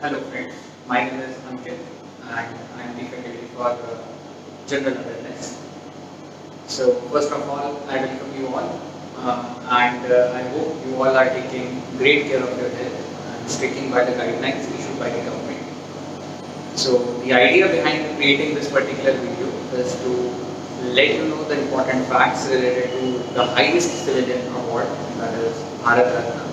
Hello friends, my name is Ankit and I am the faculty for General Awareness. So first of all, I welcome you all and I hope you all are taking great care of your health and sticking by the guidelines issued by the government. So the idea behind creating this particular video is to let you know the important facts related to the highest civilian award, that is Bharat Ratna.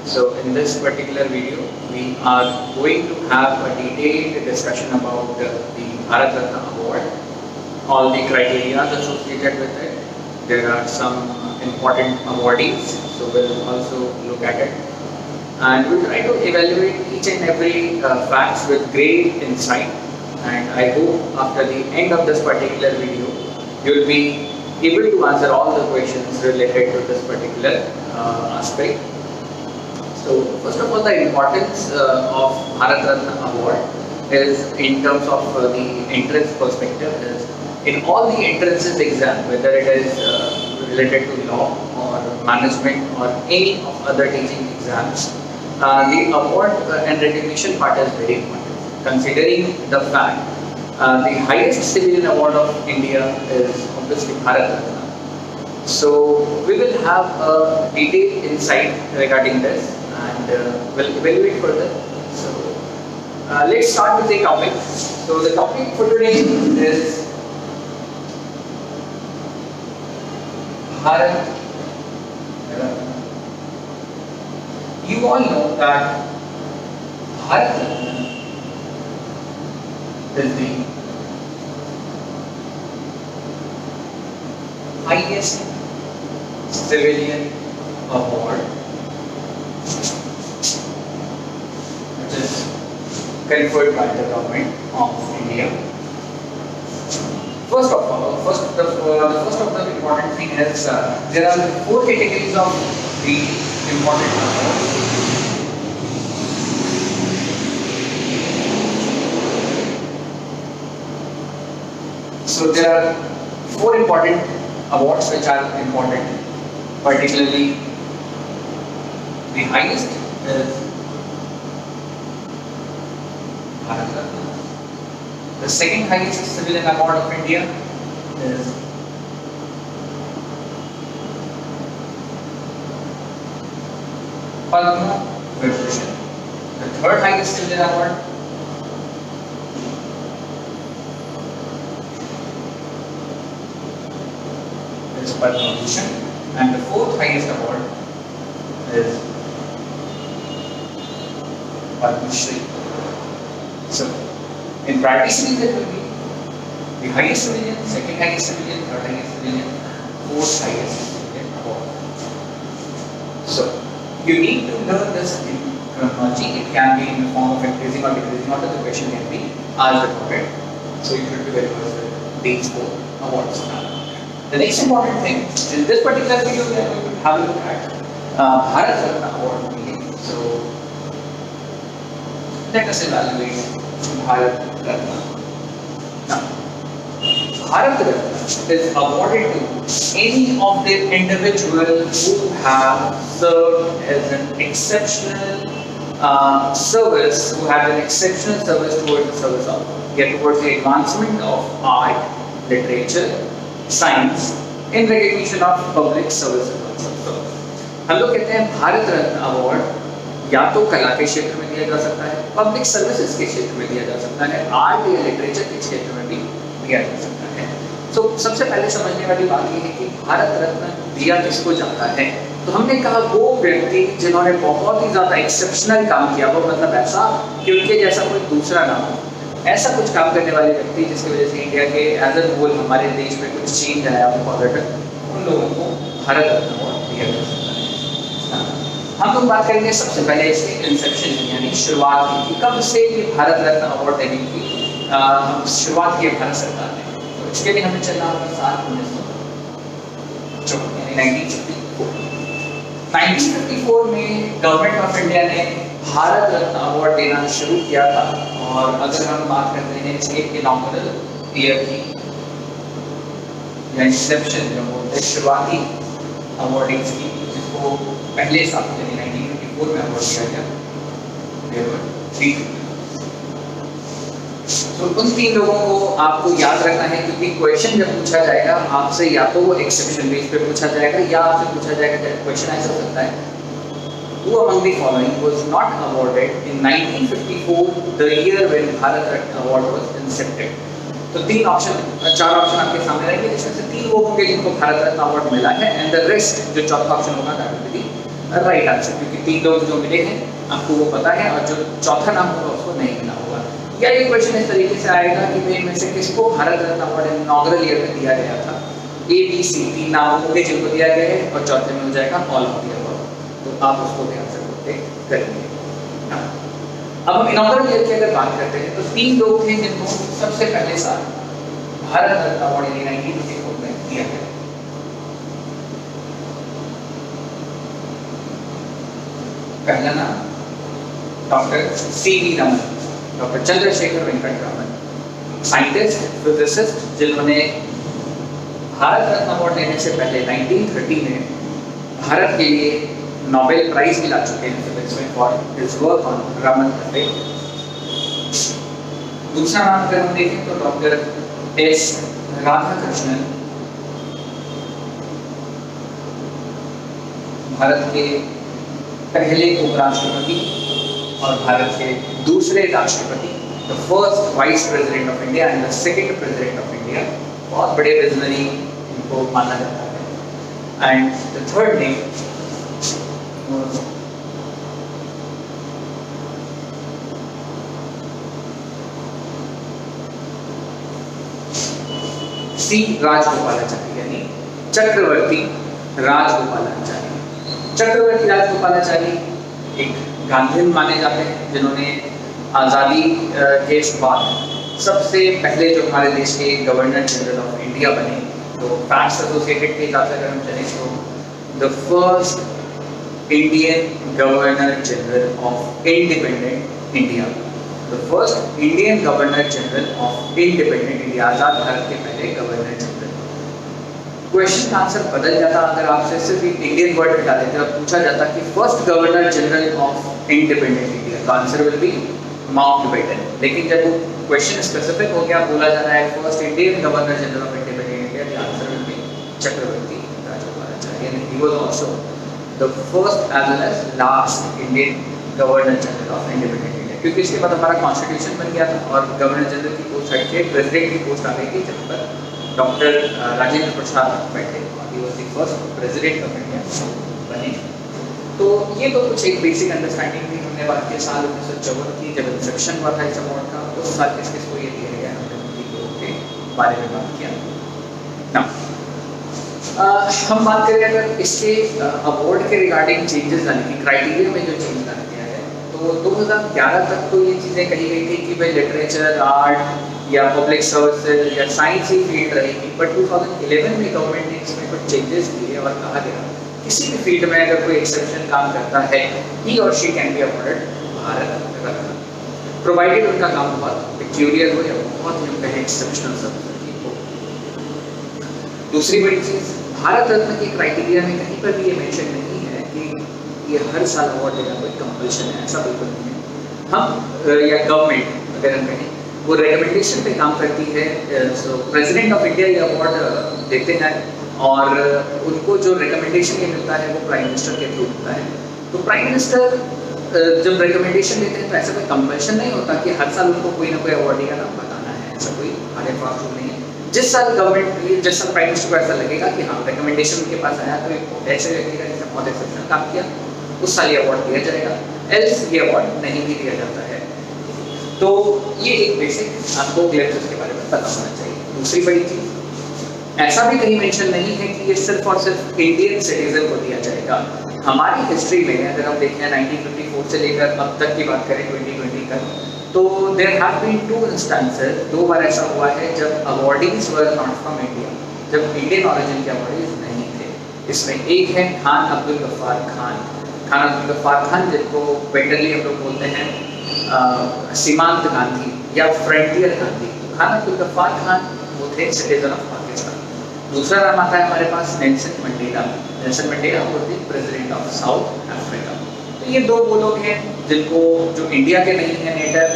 So in this particular video, we are going to have a detailed discussion about the Bharat Ratna Award, all the criteria associated with it. There are some important awardees, so we'll also look at it. And we'll try to evaluate each and every facts with great insight. And I hope after the end of this particular video, you'll be able to answer all the questions related to this particular aspect. So first of all, the importance of Bharat Ratna Award is in terms of the entrance perspective is in all the entrances exam, whether it is related to law or management or any of other teaching exams, the award and recognition part is very important. Considering the fact the highest civilian award of India is obviously Bharat Ratna. So we will have a detailed insight regarding this and we'll evaluate further. So let's start with the topic. So the topic for today is Bharat Ratna. You all know that Bharat Ratna is the highest civilian award which is conferred by the government of India. First of all, the first of the important thing is there are four categories of the important awards. So there are four important awards which are important, particularly the highest is Bharat Ratna. The second highest civilian award of India is Padma Vibhushan. The third highest civilian award is Padma Bhushan, and the fourth highest award is Padma Shri. So, in priority series, it will be the highest civilian, second highest civilian, third highest civilian, fourth highest civilian award. So, you need to learn this in chronology. It can be in the form of increasing or decreasing order. The question can be asked about it. So, you should be very much with these four awards now. The next important thing in this particular video, we are going to have a look at Bharat Ratna award meaning. So, let us evaluate Bharat Ratna. Now, Bharat Ratna is awarded to any of the individuals who have served as an exceptional service, who have an exceptional service towards the service of, towards the advancement of art, literature, science, in recognition of public services. हम लोग कहते हैं Bharat Ratna award या तो कला के क्षेत्र में दिया जा सकता है, पब्लिक सर्विसेज के क्षेत्र में दिया जा सकता है, आर्ट या लिटरेचर के क्षेत्र में भी दिया जा सकता है। तो सबसे पहले समझने वाली बात यह है कि भारत रत्न दिया किसको जाता है। तो हमने कहा वो व्यक्ति जिन्होंने बहुत ही ज्यादा एक्सेप्शनल काम किया, वो मतलब ऐसा कि उनके जैसा कोई दूसरा ना हो, ऐसा कुछ काम करने वाले व्यक्ति जिसकी वजह से इंडिया के एज ए होल हमारे देश में कुछ चेंज आया पॉजिटिव, उन लोगों को भारत रत्न अवार्ड दिया जा सकता है। हम लोग बात करेंगे सबसे पहले इसके इंसेप्शन यानी शुरुआत की कि कब से ये भारत रत्न अवार्ड देने की शुरुआत की भारत सरकार ने। तो इसके लिए हमें चलना होगा साल 1954 यानी 1954 में गवर्नमेंट ऑफ इंडिया ने भारत रत्न अवार्ड देना शुरू किया था। और अगर हम बात करते हैं इसके इनॉग्रल ईयर की या इंसेप्शन जो बोलते हैं शुरुआती अवार्डिंग्स की, जिसको पहले साल यानी 1954 में अवार्ड दिया गया। तो उन 3 लोगों को आपको याद रखना है, क्योंकि क्वेश्चन जब पूछा जाएगा आपसे या तो वो एक्सेप्शन बेस पे पूछा जाएगा या आपसे पूछा जाएगा, क्वेश्चन ऐसा हो सकता है, who among the following was not awarded in 1954, the year when Bharat Ratna Award was incepted? तो 4 ऑप्शन आपके सामने रहेंगे, जिसमें से 3 वो होंगे जिनको भारत रत्न अवार्ड मिला है, एंड द रेस्ट जो चौथा ऑप्शन होगा that will be right answer, क्योंकि 3 लोग जो मिले हैं आपको वो पता है, और जो चौथा नाम होगा उसको नहीं मिला होगा। या ये क्वेश्चन इस तरीके से आएगा कि वे में से किसको Bharat Ratna award inaugural year में दिया गया था। ए बी सी 3 नाम होंगे जिनको दिया गया है, और चौथे में हो जाएगा ऑल ऑफ द अबव, तो आप उसको ध्यान से नोट करेंगे। अब हम इनॉग्रल ईयर की अगर बात करते हैं तो 3 लोग थे जिनको सबसे पहले साल भारत रत्न अवार्ड 1954 में दिया गया। पहला नाम doctor C V. Raman, doctor Chandrasekhara Venkata Raman, scientist physicist जिन्होंने भारत रत्न अवार्ड लेने से पहले 1930 में भारत के लिए नोबेल प्राइज मिला चुके हैं फिजिक्स में for his work on Raman effect. दूसरा नाम अगर हम देखें तो डॉक्टर एस राधाकृष्णन, भारत के पहले उपराष्ट्रपति और भारत के दूसरे राष्ट्रपति, the first vice president of India and the second president of India, बहुत बड़े विजनरी इनको माना जाता है। एंड द थर्ड नेम सी राजगोपालाचारी, यानी चक्रवर्ती राजगोपालाचारी। चक्रवर्ती राजगोपालाचारी एक गांधीयन माने जाते हैं, जिन्होंने आज़ादी के बाद सबसे पहले जो हमारे देश के गवर्नर जनरल ऑफ इंडिया बने। तो फ्रांस एसोसिएटेड के हिसाब से अगर हम चलें तो the first Indian governor general of independent India, the first Indian governor general of independent India, आजाद भारत के पहले गवर्नर जनरल। क्वेश्चन का आंसर बदल जाता अगर आपसे सिर्फ इंडियन वर्ड हटा देते और पूछा जाता कि first governor general of independent India, तो आंसर विल बी माउंटबेटन। लेकिन जब वो क्वेश्चन स्पेसिफिक हो गया, बोला जा रहा है first Indian governor general of independent India, the answer will be Chakravarti Rajagopalachari, and he was also the first as well as last Indian Governor General of Independent India, क्योंकि इसके बाद हमारा कॉन्स्टिट्यूशन बन गया था और गवर्नर जनरल की पोस्ट हट के प्रेसिडेंट की पोस्ट आ गई थी, जब पर डॉक्टर राजेंद्र प्रसाद बैठे, he was the first president of India बने। तो ये तो कुछ एक बेसिक अंडरस्टैंडिंग थी। हमने बात की साल 1954 की जब इंसेप्शन हुआ था इस अवार्ड का, उस साल किसको ये दिया गया, हमने उनकी लोगों के बारे में बात किया। नाउ हम बात करें अगर इसके अवार्ड के रिगार्डिंग चेंजेस लाने की, क्राइटेरिया में जो चेंज लाया गया है, तो 2011 तक तो ये चीज़ें कही गई थी कि भाई लिटरेचर, आर्ट या पब्लिक सर्विसेज या साइंस ही फील्ड रहेगी, बट 2011 में गवर्नमेंट ने इसमें कुछ चेंजेस किए और कहा गया किसी भी फील्ड में अगर कोई एक्सेप्शन काम करता है, ही और she can be awarded Bharat Ratna, provided उनका काम बहुत पेक्यूलियर हो या बहुत ही उनका एक्सेप्शनल सब हो। दूसरी बड़ी चीज़, भारत रत्न के क्राइटेरिया में कहीं पर भी ये मेंशन नहीं है कि ये हर साल अवार्ड देना कोई कंपल्शन है, ऐसा बिल्कुल नहीं है। हम या गवर्नमेंट अगर हम कहें वो रिकमेंडेशन पे काम करती है, सो प्रेसिडेंट ऑफ इंडिया ये अवार्ड देते हैं और उनको जो रिकमेंडेशन ये मिलता है वो प्राइम मिनिस्टर के थ्रू मिलता है। तो प्राइम मिनिस्टर जब रिकमेंडेशन देते हैं तो ऐसा कोई कंपल्शन नहीं होता कि हर साल उनको कोई ना कोई अवार्डी का नाम बताना है, ऐसा कोई हमारे पास रूल नहीं है। जिस साल गवर्नमेंट, जिस साल प्राइम मिनिस्टर को ऐसा लगेगा कि हाँ रिकमेंडेशन उनके पास आया तो एक ऐसे लगेगा जिसने बहुत एक्सेप्शनल काम किया, उस साल ये अवार्ड दिया जाएगा, एल्स ये अवार्ड नहीं भी दिया जाता है। तो ये एक बेसिक आपको ग्लिम्स के बारे में पता होना चाहिए। दूसरी बड़ी चीज़, ऐसा भी कहीं मेंशन नहीं है कि ये सिर्फ और सिर्फ इंडियन सिटीजन को दिया जाएगा। हमारी हिस्ट्री में अगर हम देखें 1954 से लेकर अब तक की बात करें 2020 तक, तो देयर हैव बीन 2 इंस्टेंसेस, 2 बार ऐसा हुआ है जब awardees were not from India, जब इंडियन ओरिजिन के अवार्डीज नहीं थे। इसमें एक है खान अब्दुल गफ्फार खान, खान अब्दुल गफ्फार खान जिनको वेंडरली हम लोग बोलते हैं सीमांत गांधी या फ्रंटियर गांधी। खान अब्दुल गफ्फार खान वो थे सिटीजन ऑफ पाकिस्तान। दूसरा नाम आता है हमारे पास नेल्सन मंडेला। नेल्सन मंडेला वो थे प्रेसिडेंट ऑफ साउथ अफ्रीका। तो ये 2 वो लोग हैं जिनको जो इंडिया के नहीं है नेटिव,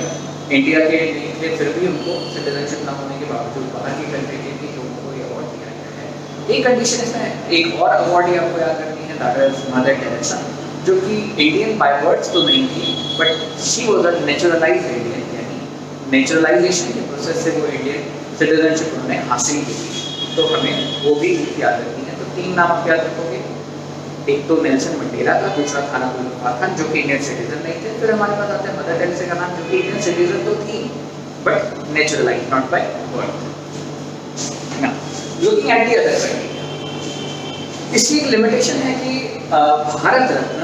इंडिया के नहीं थे, फिर भी उनको सिटीजनशिप ना होने के बावजूद बाहर की कंट्री के भी लोगों को ये अवार्ड दिया गया है। एक कंडीशन इसमें एक और अवार्ड ही आपको याद रखनी है, दैट इज मदर टेरेसा, जो कि इंडियन बाय बर्थ तो नहीं थी, but she was a naturalised Indian, यानी नेचुरलाइजेशन के प्रोसेस से वो इंडियन सिटीजनशिप उन्होंने हासिल की थी। तो हमें वो भी याद रखनी है। तो 3 नाम आप याद रखोगे, एक तो नेल्सन मंडेला का, दूसरा था अब्दुल खान जो कि इंडियन सिटीजन नहीं थे, फिर हमारे पास आता है मदर टेरेसा का नाम, जो कि इंडियन सिटीजन तो थी but neutralise not by birth. Now looking at the other criteria, इसकी एक लिमिटेशन है कि भारत रत्न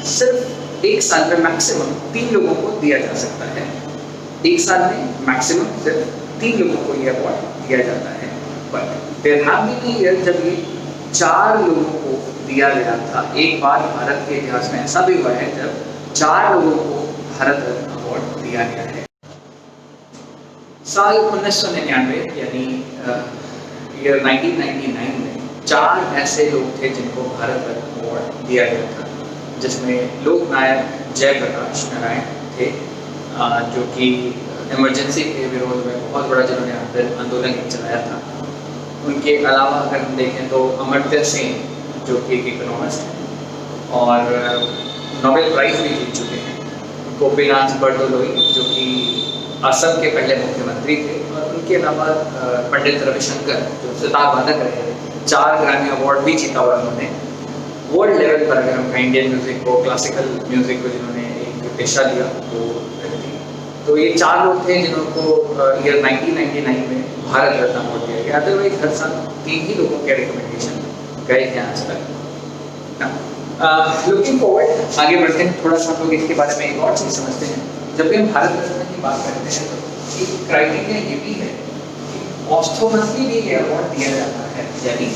सिर्फ एक साल में मैक्सिमम 3 लोगों को दिया जा सकता है। एक साल में मैक्सिमम सिर्फ 3 लोगों को यह अवार्ड दिया जाता है। But there have been a year जब ये 4 लोगों को दिया गया था। एक बार भारत के इतिहास में ऐसा भी हुआ है जब 4 लोगों को भारत रत्न अवार्ड दिया गया है। साल 1999 यानी ईयर 1999 में 4 ऐसे लोग थे जिनको भारत रत्न अवार्ड दिया गया था, जिसमें लोकनायक जयप्रकाश नारायण थे, जो कि इमरजेंसी के विरोध में बहुत बड़ा जिन्होंने आंदोलन चलाया था। उनके अलावा अगर हम देखें तो अमर्त्य सेन जो कि एक इकोनॉमिस्ट हैं और नोबेल प्राइज भी जीत चुके हैं, गोपीनाथ बरदोलोई जो कि असम के पहले मुख्यमंत्री थे, और उनके अलावा पंडित रविशंकर जो सितार वादक रहे, 4 ग्रैमी अवार्ड भी जीता हुआ उन्होंने। वर्ल्ड लेवल पर अगर हम इंडियन म्यूजिक को, क्लासिकल म्यूजिक को जिन्होंने एक पेशा दिया वो व्यक्ति, तो ये 4 लोग थे जिनको ईयर 1999 में भारत रत्न अवार्ड दिया गया। अदरवाइज हर साल 3 ही लोगों के रिकमेंडेशन गए हैं आज तक। लुकिंग फॉरवर्ड, आगे बढ़ते हैं, थोड़ा सा हम लोग इसके बारे में एक और चीज़ समझते हैं। जब भी हम भारत रत्न की बात करते हैं तो एक क्राइटेरिया ये भी है कि पोस्टोमसली भी ये अवार्ड दिया जाता है, यानी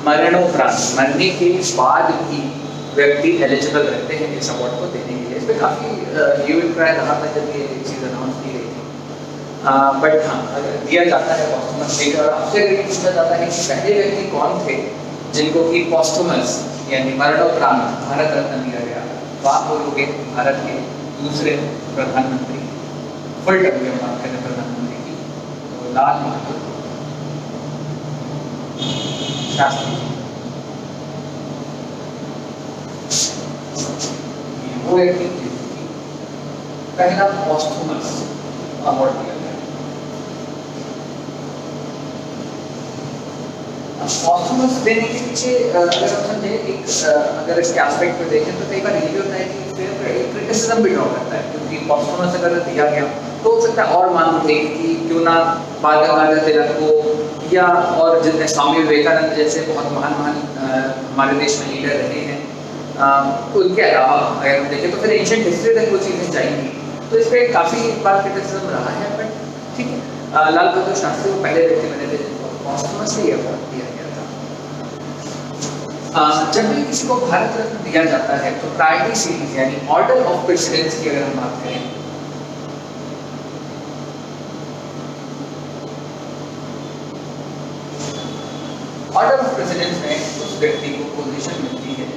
मरणोपरांत, मरने के बाद भी व्यक्ति एलिजिबल रहते हैं इस अवार्ड को देने के लिए। इस पर काफ़ी ह्यूज ट्रायल रहा था जब ये चीज़ अनाउंस की गई थी। बट हाँ, अगर दिया जाता है पोस्टोमसली, और आपसे अगर पूछा जाता है कि पहले व्यक्ति कौन थे जिनको कि पोस्टोमस यानी मरणोपरांत भारत रत्न दिया गया, तो आप बोलोगे भारत के दूसरे प्रधानमंत्री, फुल टर्म की बात करें प्रधानमंत्री की, तो लाल बहादुर शास्त्री, वो व्यक्ति पहला पोस्टोमस अवार्ड दिया गया। पोस्टोमस देने के पीछे अगर हम समझे एक अगर इसके एस्पेक्ट पे देखें तो कई बार ये भी होता है कि क्रिटिसिज्म भी ड्रॉ करता है, क्योंकि पोस्टोमस अगर दिया गया तो हो सकता है और मांग उठेगी कि क्यों ना बाल गंगाधर तिलक को या और जितने स्वामी विवेकानंद जैसे बहुत महान हमारे देश में लीडर रहे हैं, उनके अलावा अगर हम देखें तो फिर एंशिएंट हिस्ट्री तक वो चीज़ें जाएंगी। तो इस पर काफ़ी बार क्रिटिसिज्म रहा है, बट ठीक है। लाल बहादुर शास्त्री वो पहले व्यक्ति बने थे जिनको पोस्टोमसली अवार्ड दिया गया था। जब भी किसी को भारत रत्न दिया जाता है तो प्रायोरिटी सीरीज यानी ऑर्डर ऑफ प्रेसिडेंस की अगर हम बात करें, ऑर्डर ऑफ प्रेसिडेंस में उस व्यक्ति को पोजीशन मिलती है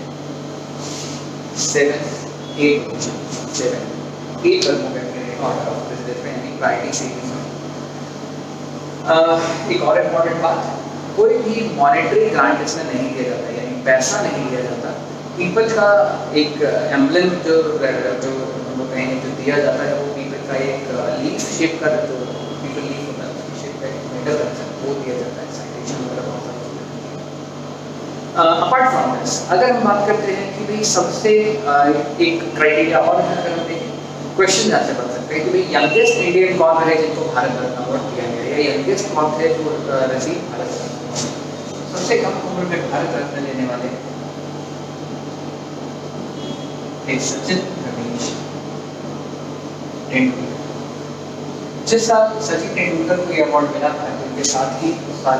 7, 8 पोजीशन, 7, 8 वर्गों में ऑर्डर ऑफ प्रेसिडेंस में यानी प्रायोरिटी सीरीज में। एक और इम्पोर्टेंट बात, कोई भी मॉनेटरी ग्रांट इसमें नहीं दिया जाता, यानी पैसा नहीं दिया जाता। पीपल का एक एम्बलम जो हम लोग कहेंगे जो दिया जाता है, वो पीपल का एक लीफ शेप का जो पीपल लीफ होता है उसकी शेप का एक मेडल रहता है, वो दिया जाता है। साइटेशन वगैरह बहुत सारी अपार्ट फ्रॉम दिस, अगर हम बात करते हैं कि भाई सबसे एक क्राइटेरिया और अगर हम देखें, क्वेश्चन यहाँ से बन सकते हैं कि भाई यंगेस्ट इंडियन कौन रहे जिनको भारत रत्न अवार्ड दिया गया, या यंगेस्ट कौन थे जो रिसीव भारत रत्न। सबसे कम उम्र में भारत रत्न लेने वाले सचिन रमेश तेंदुलकर। जिस साल सचिन तेंदुलकर को ये अवार्ड मिला था, उनके साथ ही उस साल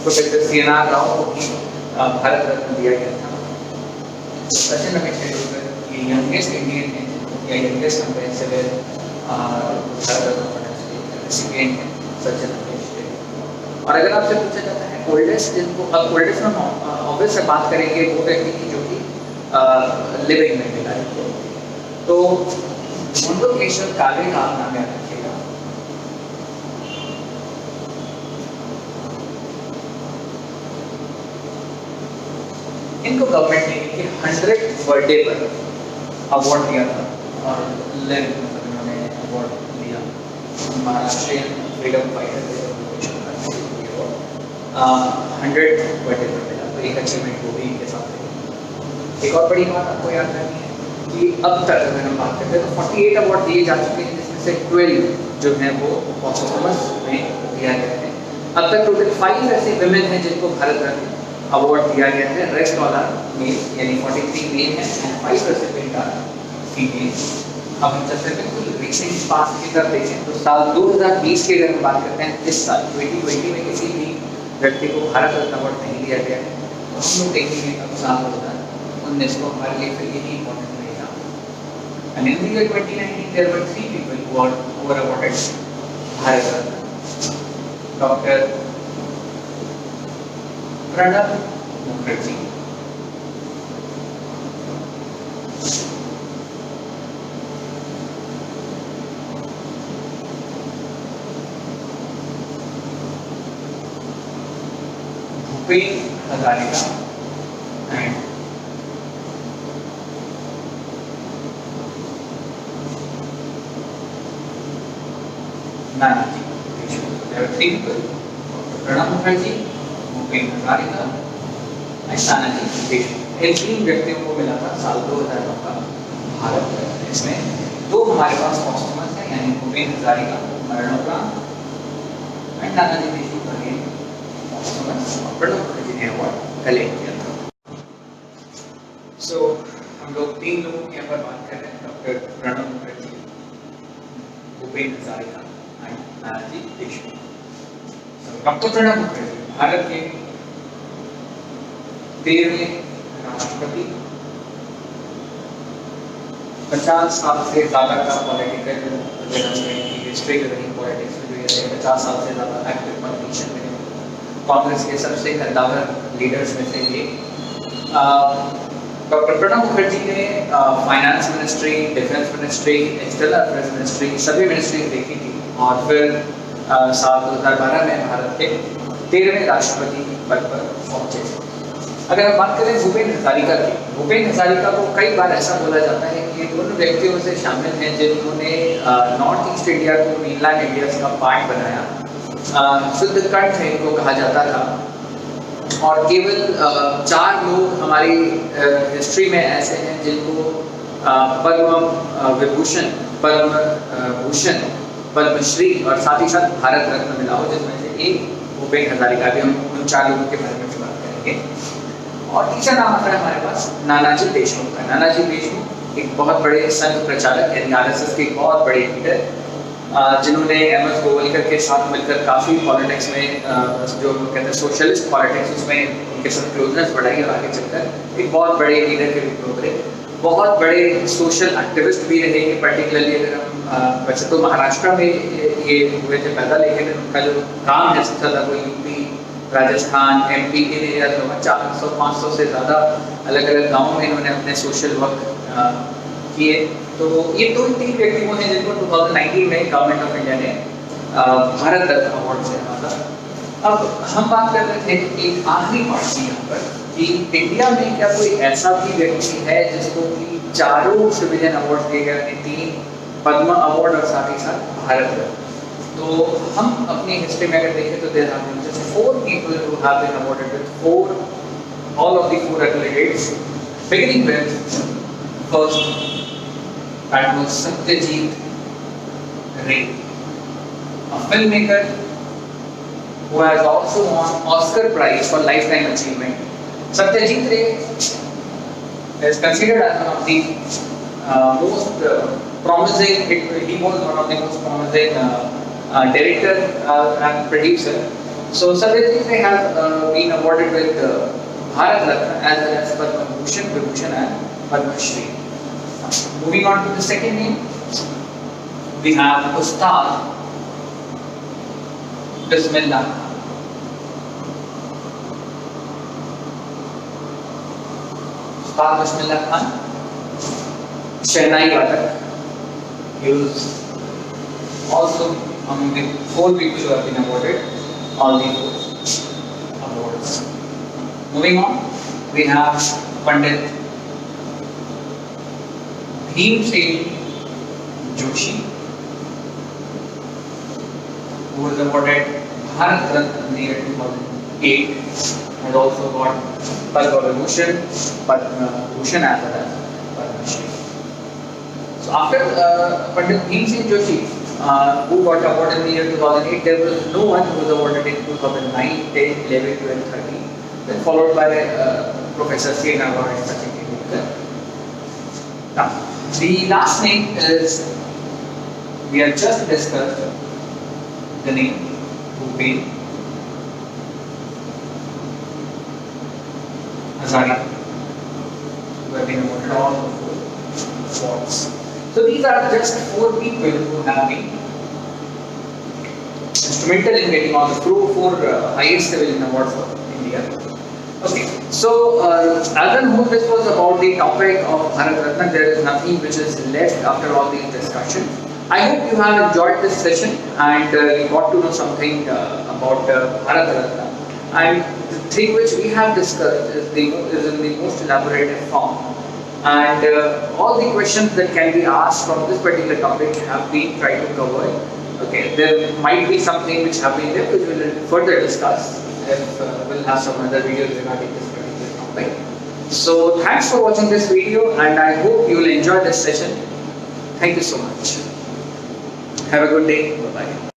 प्रोफेसर सीएनआर राव को भी भारत रत्न दिया गया था। सचिन रमेश तेंदुलकर ये यंगेस्ट इंडियन है या youngest comparative Bharat Ratna recipient है सचिन रमेश तेंदुलकर। और अगर आपसे पूछा जाता है ओल्डेस्ट, जिनको अब ओल्डेस्ट में ऑब्वियस से बात करेंगे वो व्यक्ति की जो कि लिविंग में मिला है, तो मुंडो केशव काले का नाम याद रखिएगा। इनको गवर्नमेंट ने इनके 100th बर्थडे पर अवार्ड दिया था और इन्होंने अवार्ड दिया Maharashtrian freedom fighter 100th birthday पर मिला, तो एक अचीवमेंट वो भी इनके साथ है। एक और बड़ी बात आपको याद रखनी है कि अब तक अगर हम बात करते हैं तो 48 अवार्ड दिए जा चुके हैं, जिसमें से 12 जो हैं वो पॉस्टमस में दिया गया है। अब तक टोटल 5 ऐसे विमेन हैं जिनको भारत रत्न अवार्ड दिया गया है, रेस्ट ऑल आर मेल, यानी 43 मेल हैं एंड 5 रेसिपिएंट आर फीमेल। अब हम चलते हैं बिल्कुल रिसेंट पास्ट की तरफ देखें तो साल 2020 की अगर हम बात करते हैं, इस साल 2020 में किसी भी व्यक्ति को भारत रत्न अवार्ड नहीं दिया गया है, तो हम लोग देखेंगे अब साल 2019 को हमारे लिए फिर यही इम्पोर्टेंट रहेगा। And in the year 2019 there were 3 people who were awarded Bharat Ratna. Dr. Pranab Mukherjee, Bhupen Hazarika and Nanaji Deshmukh. There are 3 people: Pranab Mukherjee, Bhupen Hazarika and Nanaji Deshmukh। इन 3 व्यक्तियों को मिला था साल 2009 का भारत रत्न। इसमें 2 हमारे पास पॉस्टमस हैं, यानी भूपेन हजारिका मरणोपरांत एंड नानाजी देशमुख का ये पॉस्टमस और प्रणब मुखर्जी ने अवार्ड कलेक्ट किया था। सो हम लोग 3 लोगों की यहाँ पर बात कर रहे हैं: doctor Pranab Mukherjee, Bhupen Hazarika and Nanaji Deshmukh. Doctor Pranab Mukherjee Bharat के 13वें राष्ट्रपति, 50 साल से ज़्यादा का पॉलिटिकल हिस्ट्री के रही पॉलिटिक्स में जो ये 50 साल से ज़्यादा एक्टिव पॉलिटिशियन में कांग्रेस के सबसे कद्दावर लीडर्स में से ये। डॉक्टर प्रणब मुखर्जी ने finance ministry, defence ministry, external affairs ministry सभी मिनिस्ट्री देखी थी और फिर साल 2012 में भारत के 13वें राष्ट्रपति पद पर पहुंचे। अगर हम बात करें भूपेन हजारिका की, भूपेन हजारिका को कई बार ऐसा बोला जाता है कि ये उन व्यक्तियों से शामिल हैं जिन्होंने नॉर्थ ईस्ट इंडिया को मेनलैंड इंडिया का पार्ट बनाया। शुद्ध कंठ इनको कहा जाता था और केवल 4 लोग हमारी हिस्ट्री में ऐसे हैं जिनको पद्म विभूषण, पद्म भूषण, पद्मश्री और साथ ही साथ भारत रत्न मिला हो, जिसमें से एक भूपेन हजारिका भी। हम उन 4 लोगों के बारे में भी बात करेंगे। और तीसरा नाम आता है हमारे पास नानाजी देशमुख का। नानाजी देशमुख एक बहुत बड़े संघ प्रचारक यानी आरएसएस के बहुत बड़े लीडर, जिन्होंने एमएस गोवलकर के साथ मिलकर काफ़ी पॉलिटिक्स में जो कहते हैं सोशलिस्ट पॉलिटिक्स, उसमें उनके साथ क्लोजनेस बढ़ाई और आगे चलकर एक बहुत बड़े लीडर के रूप में उभरे। बहुत बड़े सोशल एक्टिविस्ट भी रहे। पर्टिकुलरली अगर हम वैसे तो महाराष्ट्र में ये हुए थे पैदा, लेकिन उनका जो काम है सबसे ज़्यादा वो यूपी, राजस्थान, एमपी के एरिया में 400-500 से ज़्यादा अलग अलग गाँवों में इन्होंने अपने सोशल वर्क किए। तो ये 2-3 व्यक्ति वो हैं जिनको 2019 में गवर्नमेंट ऑफ इंडिया ने भारत रत्न अवार्ड से नवाजा। अब हम बात कर रहे थे एक आखिरी पार्ट की यहाँ पर कि इंडिया में क्या कोई ऐसा भी व्यक्ति है जिसको कि 4 सिविलियन अवार्ड दिए गए, 3 पद्म अवार्ड और साथ ही साथ भारत रत्न। तो हम अपनी हिस्ट्री में अगर देखें तो there have been just 4 people who have been awarded with all of the 4 accolades, beginning with first that was Satyajit Ray, a filmmaker who has also won Oscar Prize for Lifetime Achievement. Satyajit Ray is considered as one of the most promising, he was one of the most promising director and producer. So Satyajit Ray has been awarded with Bharat Ratna as well as Padma Bhushan, Vibhushan and Padma Shri. Moving on to the second name, we have Ustad Bismillah Khan. Ustad Bismillah Khan, Shehnai Watak, He was also among the 4 people who have been awarded all the 4 awards. Moving on, we have Pandit Bhimsen Joshi, who was awarded Bharat Ratna in the year 2008, has also got Padma Vibhushan, Padma Bhushan as well as Padma Shri. So after Pandit Bhimsen Joshi, who got awarded in the year 2008, there was no one who was awarded in 2009, 10, 11, 12, 13. Then followed by Professor C. Nagar and Sachin Tendulkar. Now, the last name is, we have just discussed the name Bhupen Hazarika, who have been awarded all the 4 awards. So these are just 4 people who have been instrumental in getting all the 4 highest civilian awards for India. Okay, so as and whole this was about the topic of Bharat Ratna. There is nothing which is left after all these discussions. I hope you have enjoyed this session and you got to know something about Bharat Ratna. And the thing which we have discussed is in the most elaborated form. And all the questions that can be asked from this particular topic have been tried to cover. Okay, there might be something which have been left which we will further discuss if we'll have some other videos regarding this particular topic. So thanks for watching this video and I hope you will enjoy this session. Thank you so much. Have a good day. Bye bye.